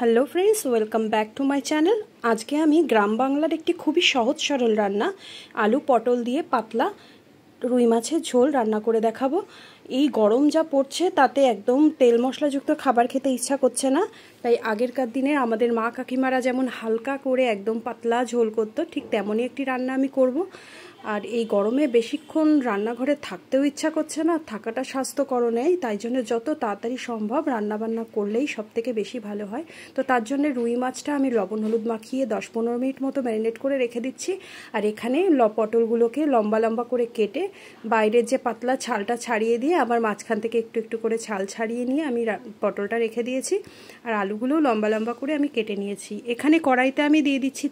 Hello friends, welcome back to my channel. আজকে আমি গ্রাম বাংলার একটি খুবই সহজ সরল রান্না আলু পটল দিয়ে পাতলা রুই মাছের ঝোল রান্না করে দেখাবো। এই গরম যা পড়ছে তাতে একদম তেল মশলাযুক্ত খাবার খেতে ইচ্ছা করছে না, তাই আগেরকার দিনে আমাদের মা কাকিমারা যেমন হালকা করে একদম পাতলা ঝোল করতো, ঠিক তেমনই একটি রান্না আমি করব। আর এই গরমে বেশিক্ষণ রান্নাঘরে থাকতেও ইচ্ছা করছে না, থাকাটা স্বাস্থ্যকর নেই, তাই জন্য যত তাড়াতাড়ি সম্ভব রান্নাবান্না করলেই সবথেকে বেশি ভালো হয়। তো তার জন্য রুই মাছটা আমি লবণ হলুদ মাখিয়ে 10-15 মিনিট মতো ম্যারিনেট করে রেখে দিচ্ছি। আর এখানে পটলগুলোকে লম্বা লম্বা করে কেটে বাইরের যে পাতলা ছালটা ছাড়িয়ে দিয়ে আবার মাঝখান থেকে একটু একটু করে ছাল ছাড়িয়ে নিয়ে আমি পটলটা রেখে দিয়েছি। আর আলুগুলো লম্বা লম্বা করে আমি কেটে নিয়েছি। এখানে কড়াইতে আমি দিয়ে দিচ্ছি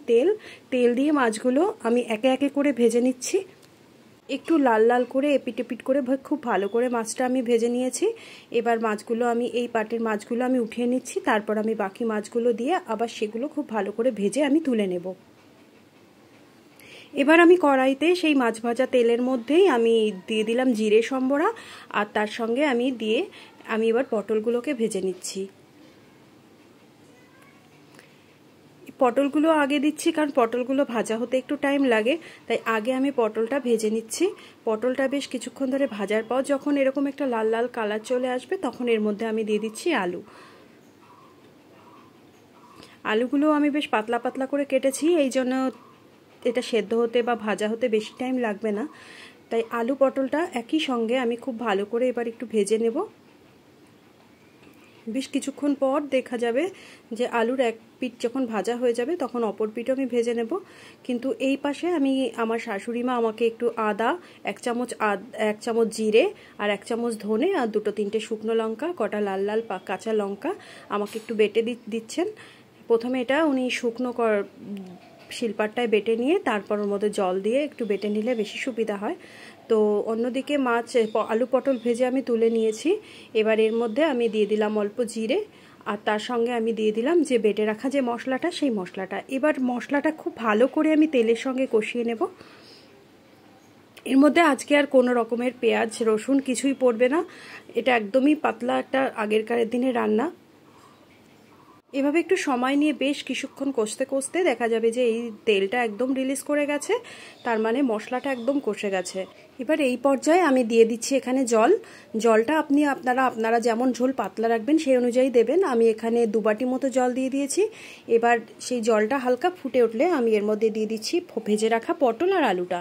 তেল দিয়ে মাছগুলো আমি একে একে করে ভেজে নিচ্ছি। একটু লাল লাল করে এপিট এপিট করে খুব ভালো করে মাছটা আমি ভেজে নিয়েছি। এবার মাছগুলো আমি এই পাটের মাছগুলো আমি উঠিয়ে নিচ্ছি, তারপর আমি বাকি মাছগুলো দিয়ে আবার সেগুলো খুব ভালো করে ভেজে আমি তুলে নেব। এবার আমি কড়াইতে সেই মাছ ভাজা তেলের মধ্যেই আমি দিয়ে দিলাম জিরে সম্বরা, আর তার সঙ্গে আমি এবার পটলগুলোকে ভেজে নিচ্ছি। পটলগুলো আগে দিচ্ছি কারণ পটলগুলো ভাজা হতে একটু টাইম লাগে, তাই আগে আমি পটলটা ভেজে নিচ্ছি। পটলটা বেশ কিছুক্ষণ ধরে ভাজার পর যখন এরকম একটা লাল লাল কালার চলে আসবে তখন এর মধ্যে আমি দিয়ে দিচ্ছি আলুগুলো আমি বেশ পাতলা পাতলা করে কেটেছি, এই জন্য এটা সেদ্ধ হতে বা ভাজা হতে বেশি টাইম লাগবে না। তাই আলু পটলটা একই সঙ্গে আমি খুব ভালো করে এবার একটু ভেজে নেব। বেশ কিছুক্ষণ পর দেখা যাবে যে আলুর এক পিঠ যখন ভাজা হয়ে যাবে তখন অপর পিঠও আমি ভেজে নেব। কিন্তু এই পাশে আমার শাশুড়ি মা আমাকে একটু আদা, এক চামচ জিরে আর 1 চামচ ধনে আর 2-3টে শুকনো লঙ্কা, কটা লাল লাল কাঁচা লঙ্কা আমাকে একটু বেটে দিচ্ছেন। প্রথমে এটা উনি শুকনো শিলপাট্টায় বেটে নিয়ে তারপর ওর মধ্যে জল দিয়ে একটু বেটে নিলে বেশি সুবিধা হয়। তো অন্যদিকে আলু পটল ভেজে আমি তুলে নিয়েছি। এবার এর মধ্যে আমি দিয়ে দিলাম অল্প জিরে, আর তার সঙ্গে আমি দিয়ে দিলাম যে বেটে রাখা যে মশলাটা, সেই মশলাটা। এবার মশলাটা খুব ভালো করে আমি তেলের সঙ্গে কষিয়ে নেব। এর মধ্যে আজকে আর কোনো রকমের পেঁয়াজ রসুন কিছুই পড়বে না, এটা একদমই পাতলা একটা আগেরকারের দিনের রান্না। এভাবে একটু সময় নিয়ে বেশ কিছুক্ষণ কষতে কষতে দেখা যাবে যে এই তেলটা একদম রিলিজ করে গেছে, তার মানে মশলাটা একদম কষে গেছে। এবার এই পর্যায়ে আমি দিয়ে দিচ্ছি এখানে জলটা আপনারা যেমন ঝোল পাতলা রাখবেন সেই অনুযায়ী দেবেন। আমি এখানে 2 বাটি মতো জল দিয়ে দিয়েছি। এবার সেই জলটা হালকা ফুটে উঠলে আমি এর মধ্যে দিয়ে দিচ্ছি ভেজে রাখা পটল আর আলুটা।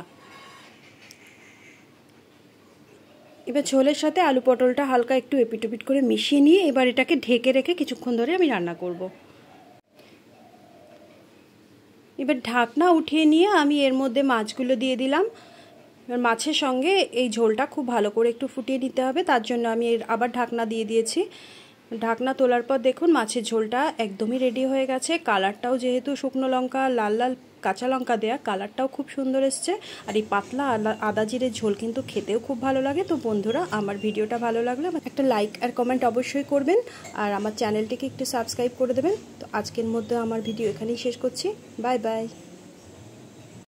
এবার ঝোলের সাথে আলু পটলটা হালকা একটু এপিট ওপিট করে মিশিয়ে নিয়ে এবার এটাকে ঢেকে রেখে কিছুক্ষণ ধরে আমি রান্না করব। এবার ঢাকনা উঠিয়ে নিয়ে আমি এর মধ্যে মাছগুলো দিয়ে দিলাম। এবার মাছের সঙ্গে এই ঝোলটা খুব ভালো করে একটু ফুটিয়ে নিতে হবে, তার জন্য আমি আবার ঢাকনা দিয়ে দিয়েছি। ঢাকনা তোলার পর দেখুন মাছের ঝোলটা একদমই রেডি হয়ে গেছে। কালারটাও যেহেতু শুকনো লঙ্কা লাল লাল কাঁচা লঙ্কা দেয়া, কালারটাও খুব সুন্দর এসছে। আর এই পাতলা আদা জিরের ঝোল কিন্তু খেতেও খুব ভালো লাগে। তো বন্ধুরা, আমার ভিডিওটা ভালো লাগলে একটা লাইক আর কমেন্ট অবশ্যই করবেন, আর আমার চ্যানেলটিকে একটু সাবস্ক্রাইব করে দেবেন। তো আজকের মধ্যে আমার ভিডিও এখানেই শেষ করছি। Bye bye.